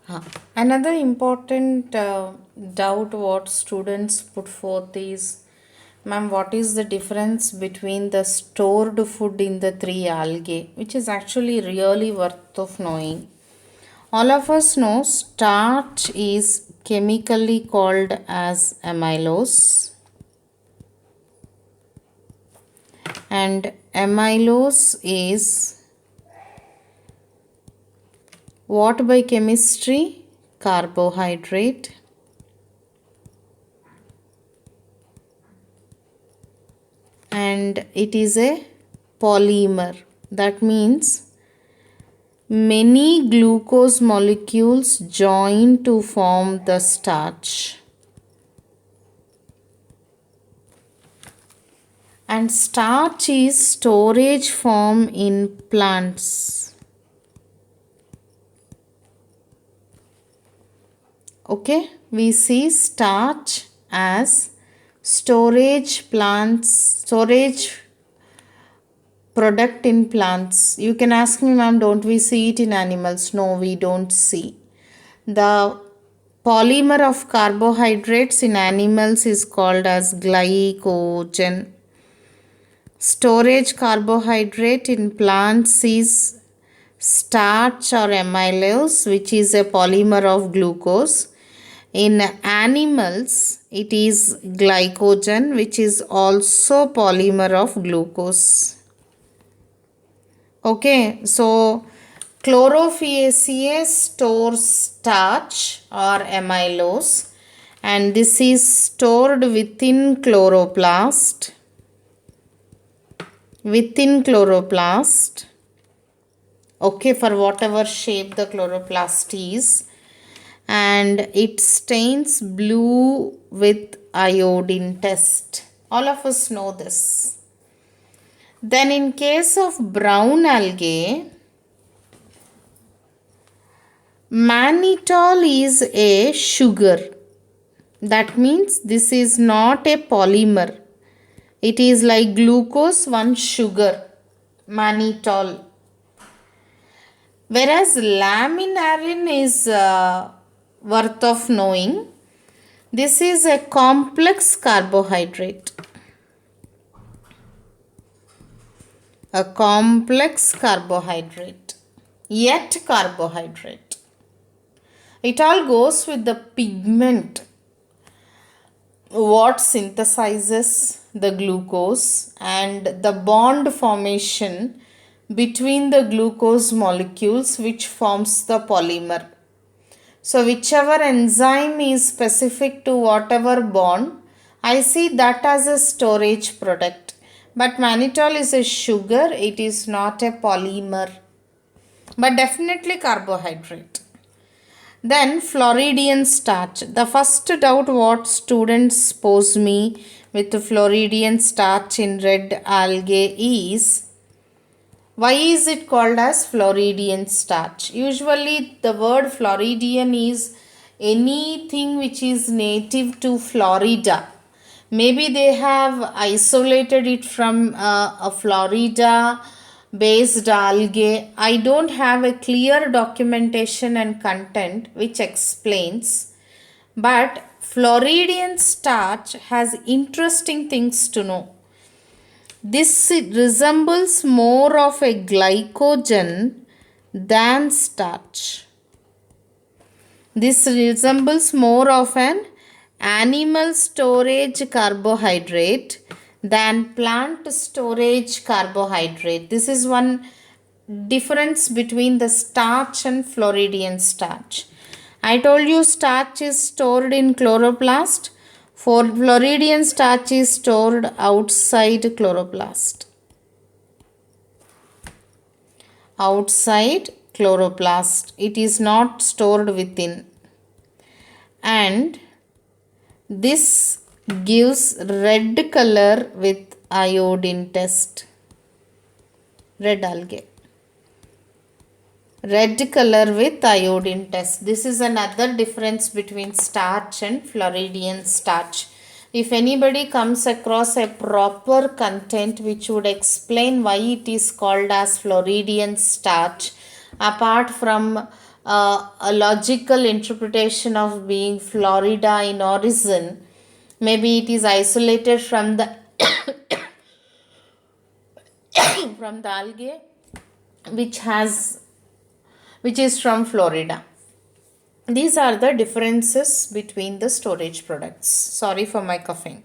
Huh. Another important doubt what students put forth is, ma'am, what is the difference between the stored food in the three algae, which is actually really worth of knowing. All of us know starch is chemically called as amylose, and amylose is what by chemistry? Carbohydrate, and it is a polymer. That means many glucose molecules join to form the starch. And starch is storage form in plants. Okay, we see starch as storage product in plants. You can ask me, ma'am, don't we see it in animals? No, we don't see. The polymer of carbohydrates in animals is called as glycogen. Storage carbohydrate in plants is starch or amylose, which is a polymer of glucose. In animals, it is glycogen, which is also polymer of glucose. Okay, so chlorophyllaceae stores starch or amylose, and this is stored within chloroplast. Okay, for whatever shape the chloroplast is, and it stains blue with iodine test. All of us know this. Then in case of brown algae, mannitol is a sugar. That means this is not a polymer. It is like glucose, one sugar, mannitol. Whereas laminarin is worth of knowing. This is a complex carbohydrate. A complex carbohydrate. Yet carbohydrate. It all goes with the pigment. What synthesizes the glucose and the bond formation between the glucose molecules which forms the polymer. So whichever enzyme is specific to whatever bond, I see that as a storage product. But mannitol is a sugar, it is not a polymer, but definitely carbohydrate. Then Floridian starch. The first doubt what students pose me with Floridian starch in red algae is, why is it called as Floridian starch? Usually the word Floridian is anything which is native to Florida. Maybe they have isolated it from a Florida based algae. I don't have a clear documentation and content which explains, but Floridian starch has interesting things to know. This resembles more of a glycogen than starch. This resembles more of an animal storage carbohydrate than plant storage carbohydrate. This is one difference between the starch and Floridian starch. I told you starch is stored in chloroplast. For Floridian starch is stored outside chloroplast. Outside chloroplast. It is not stored within. And this gives red color with iodine test. Red algae. Red color with iodine test. This is another difference between starch and Floridian starch. If anybody comes across a proper content which would explain why it is called as Floridian starch, apart from a logical interpretation of being Florida in origin. Maybe it is isolated from the from the algae which has which is from Florida. These are the differences between the storage products. Sorry for my coughing.